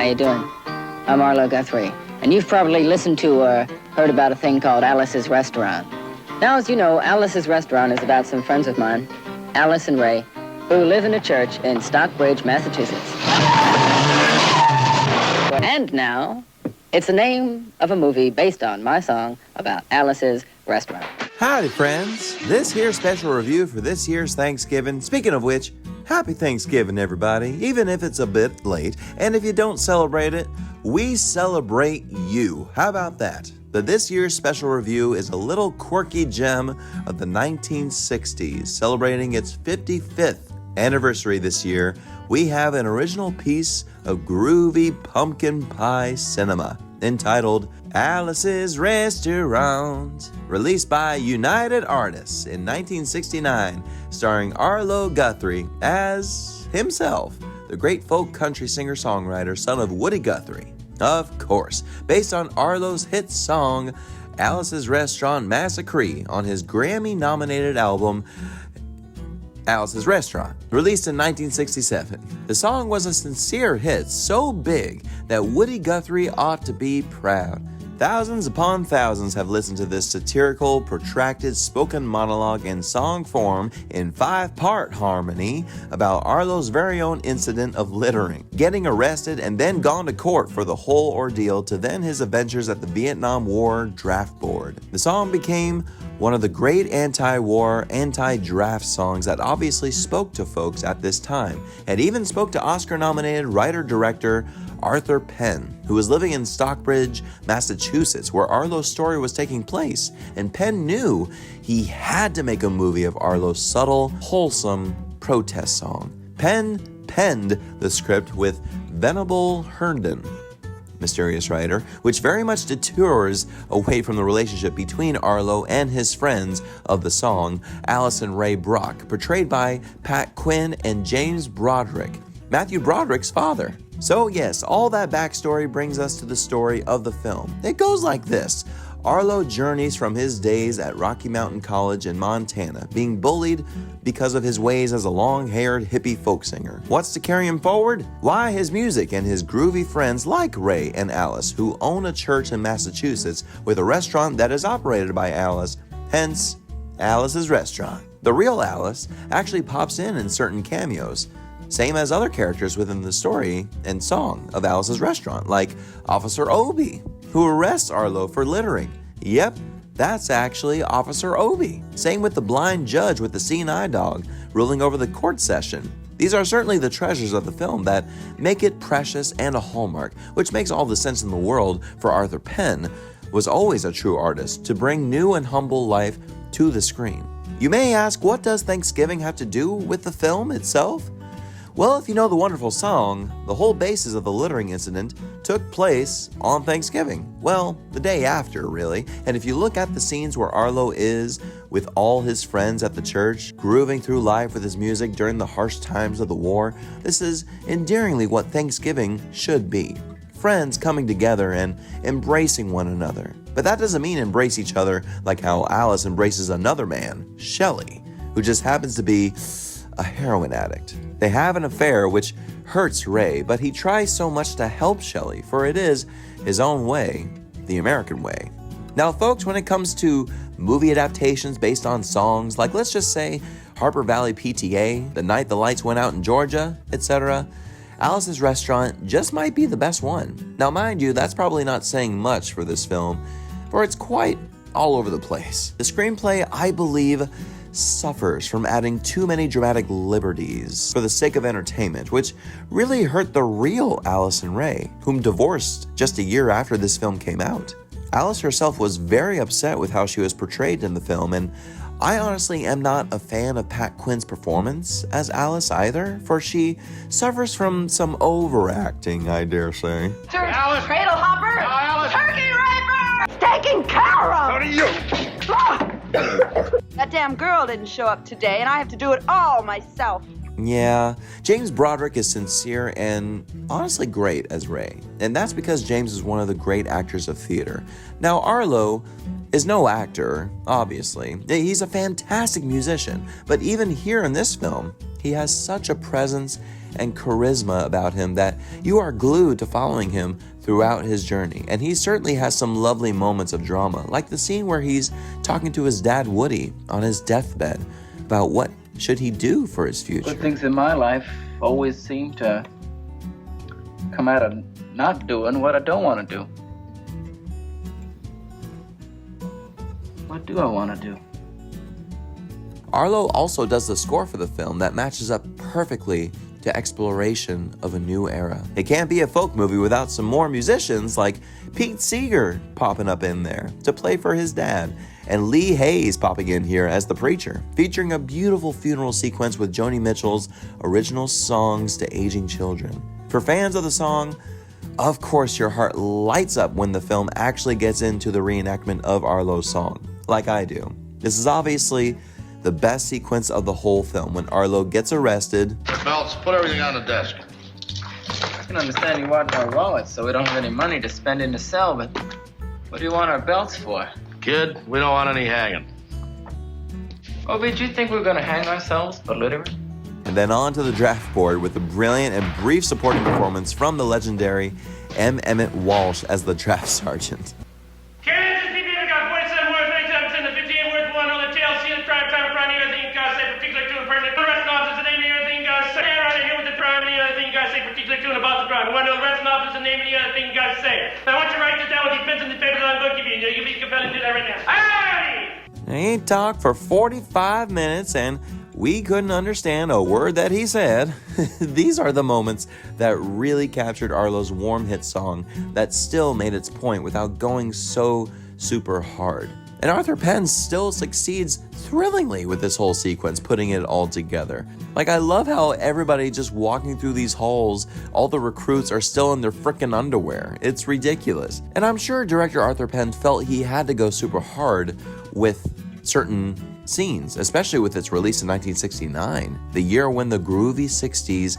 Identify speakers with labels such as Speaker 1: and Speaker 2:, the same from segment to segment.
Speaker 1: How you doing? I'm Arlo Guthrie, and you've probably listened to or heard about a thing called Alice's Restaurant. Now, as you know, Alice's Restaurant is about some friends of mine, Alice and Ray, who live in a church in Stockbridge, Massachusetts. And now, it's the name of a movie based on my song about Alice's Restaurant.
Speaker 2: Howdy, friends. This here special review for this year's Thanksgiving. Speaking of which, happy Thanksgiving, everybody, even if it's a bit late. And if you don't celebrate it, we celebrate you. How about that? But this year's special review is a little quirky gem of the 1960s, celebrating its 55th anniversary this year. We have an original piece of groovy pumpkin pie cinema entitled Alice's Restaurant, released by United Artists in 1969, starring Arlo Guthrie as himself, the great folk country singer-songwriter, son of Woody Guthrie. Of course, based on Arlo's hit song Alice's Restaurant Massacre on his Grammy-nominated album Alice's Restaurant, released in 1967. The song was a sincere hit, so big that Woody Guthrie ought to be proud. Thousands upon thousands have listened to this satirical, protracted spoken monologue in song form in 5-part harmony about Arlo's very own incident of littering, getting arrested and then gone to court for the whole ordeal, to then his adventures at the Vietnam War Draft Board. The song became one of the great anti-war, anti-draft songs that obviously spoke to folks at this time, and even spoke to Oscar-nominated writer-director Arthur Penn, who was living in Stockbridge, Massachusetts, where Arlo's story was taking place, and Penn knew he had to make a movie of Arlo's subtle, wholesome protest song. Penn penned the script with Venable Herndon, mysterious writer, which very much detours away from the relationship between Arlo and his friends of the song, Alice and Ray Brock, portrayed by Pat Quinn and James Broderick, Matthew Broderick's father. So yes, all that backstory brings us to the story of the film. It goes like this. Arlo journeys from his days at Rocky Mountain College in Montana, being bullied because of his ways as a long-haired hippie folk singer. What's to carry him forward? Why, his music and his groovy friends like Ray and Alice, who own a church in Massachusetts with a restaurant that is operated by Alice, hence Alice's Restaurant. The real Alice actually pops in certain cameos, same as other characters within the story and song of Alice's Restaurant, like Officer Obie, who arrests Arlo for littering. Yep, that's actually Officer Obie. Same with the blind judge with the seeing eye dog ruling over the court session. These are certainly the treasures of the film that make it precious and a hallmark, which makes all the sense in the world for Arthur Penn, was always a true artist, to bring new and humble life to the screen. You may ask, what does Thanksgiving have to do with the film itself? Well, if you know the wonderful song, the whole basis of the littering incident took place on Thanksgiving. Well, the day after, really. And if you look at the scenes where Arlo is with all his friends at the church, grooving through life with his music during the harsh times of the war, this is endearingly what Thanksgiving should be. Friends coming together and embracing one another. But that doesn't mean embrace each other like how Alice embraces another man, Shelley, who just happens to be a heroin addict. They have an affair which hurts Ray, but he tries so much to help Shelley, for it is his own way, the American way. Now, folks, when it comes to movie adaptations based on songs, like let's just say Harper Valley PTA, The Night the Lights Went Out in Georgia, etc., Alice's Restaurant just might be the best one. Now, mind you, that's probably not saying much for this film, for it's quite all over the place. The screenplay, I believe, suffers from adding too many dramatic liberties for the sake of entertainment, which really hurt the real Alice and Ray, whom divorced just a year after this film came out. Alice herself was very upset with how she was portrayed in the film, and I honestly am not a fan of Pat Quinn's performance as Alice either, for she suffers from some overacting, I dare say.
Speaker 3: Alice! Cradle hopper! Alice! Turkey raper! It's taken care of!
Speaker 4: How do you?
Speaker 3: That damn girl didn't show up today, and I have to do it all myself.
Speaker 2: Yeah, James Broderick is sincere and honestly great as Ray, and that's because James is one of the great actors of theater. Now, Arlo is no actor, obviously. He's a fantastic musician, but even here in this film, he has such a presence and charisma about him that you are glued to following him throughout his journey. And he certainly has some lovely moments of drama, like the scene where he's talking to his dad Woody on his deathbed about what should he do for his future.
Speaker 4: Good things in my life always seem to come out of not doing what I don't want to do. What do I want to do?
Speaker 2: Arlo also does the score for the film that matches up perfectly to exploration of a new era. It can't be a folk movie without some more musicians like Pete Seeger popping up in there to play for his dad, and Lee Hayes popping in here as the preacher, featuring a beautiful funeral sequence with Joni Mitchell's original songs to aging children. For fans of the song, of course your heart lights up when the film actually gets into the reenactment of Arlo's song, like I do. This is obviously the best sequence of the whole film, when Arlo gets arrested.
Speaker 5: Belts, put everything on the desk.
Speaker 4: I can understand you want our wallets, so we don't have any money to spend in the cell, but what do you want our belts for?
Speaker 5: Kid, we don't want any hanging.
Speaker 4: Oh, did you think we were gonna hang ourselves for littering?
Speaker 2: And then on to the draft board with a brilliant and brief supporting performance from the legendary EMMET WALSH as the draft sergeant.
Speaker 6: Kansas City got 47 words, 97% of 58 words, one on the tail, see the drive time, front, any other thing you gotta say, particular to and pertinent. The arresting officer, the name of the other thing you gotta say. Right in here with the drive, any other thing you gotta say, particular to and about the drive. One of the arresting officer, the name of the other thing you gotta say. Now, I want you to write this down with these pens and the papers I'm going to give you. You'll be compelled to do that right now. Hey!
Speaker 2: He talked for 45 minutes and we couldn't understand a word that he said. These are the moments that really captured Arlo's warm hit song that still made its point without going so super hard. And Arthur Penn still succeeds thrillingly with this whole sequence, putting it all together. Like, I love how everybody just walking through these halls, all the recruits are still in their frickin' underwear. It's ridiculous. And I'm sure director Arthur Penn felt he had to go super hard with certain scenes, especially with its release in 1969, the year when the groovy 60s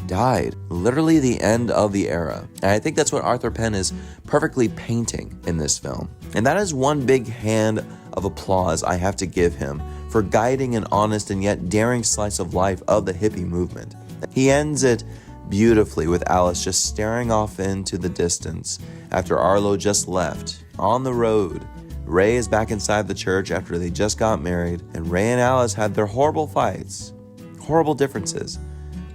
Speaker 2: died, literally the end of the era. And I think that's what Arthur Penn is perfectly painting in this film. And that is one big hand of applause I have to give him for guiding an honest and yet daring slice of life of the hippie movement. He ends it beautifully with Alice just staring off into the distance after Arlo just left on the road. Ray is back inside the church after they just got married, and Ray and Alice had their horrible fights, horrible differences,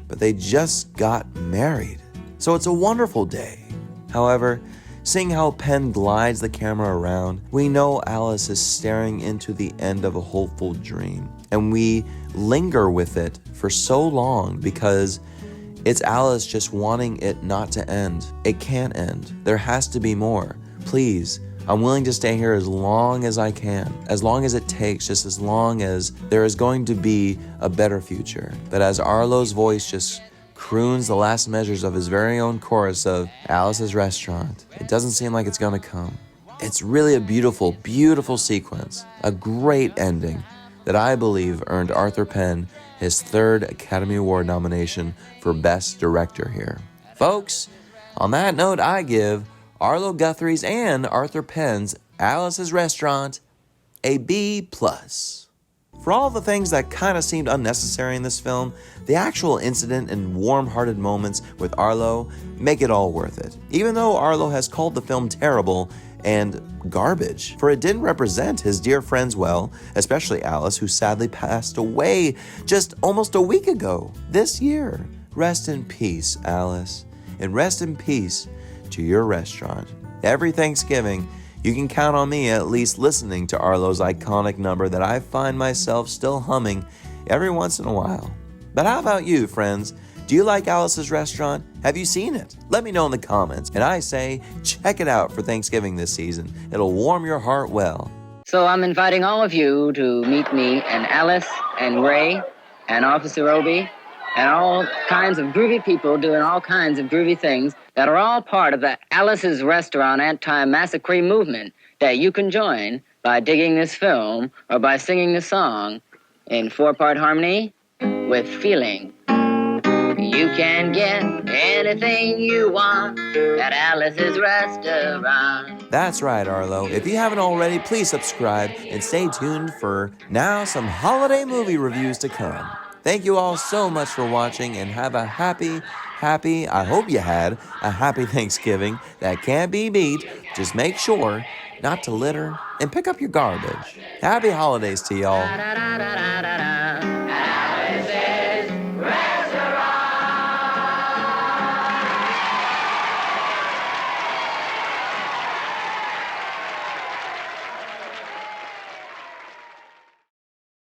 Speaker 2: but they just got married. So it's a wonderful day. However, seeing how Penn glides the camera around, we know Alice is staring into the end of a hopeful dream, and we linger with it for so long because it's Alice just wanting it not to end. It can't end. There has to be more. Please, I'm willing to stay here as long as I can, as long as it takes, just as long as there is going to be a better future. But as Arlo's voice just croons the last measures of his very own chorus of Alice's Restaurant, it doesn't seem like it's gonna come. It's really a beautiful, beautiful sequence, a great ending that I believe earned Arthur Penn his third Academy Award nomination for Best Director here. Folks, on that note, I give Arlo Guthrie's and Arthur Penn's Alice's Restaurant a B+. For all the things that kind of seemed unnecessary in this film, the actual incident and warm-hearted moments with Arlo make it all worth it. Even though Arlo has called the film terrible and garbage, for it didn't represent his dear friends well, especially Alice, who sadly passed away just almost a week ago, this year. Rest in peace, Alice, and rest in peace to your restaurant. Every Thanksgiving, you can count on me at least listening to Arlo's iconic number that I find myself still humming every once in a while. But how about you, friends? Do you like Alice's Restaurant? Have you seen it? Let me know in the comments. And I say, check it out for Thanksgiving this season. It'll warm your heart well.
Speaker 1: So I'm inviting all of you to meet me and Alice and Ray and Officer Obi and all kinds of groovy people doing all kinds of groovy things that are all part of the Alice's Restaurant anti-massacre movement that you can join by digging this film or by singing the song in 4-part harmony with feeling. You can get anything you want at Alice's Restaurant.
Speaker 2: That's right, Arlo. If you haven't already, please subscribe and stay tuned for now some holiday movie reviews to come. Thank you all so much for watching, and have a happy, I hope you had a happy Thanksgiving that can't be beat. Just make sure not to litter and pick up your garbage. Happy holidays to y'all.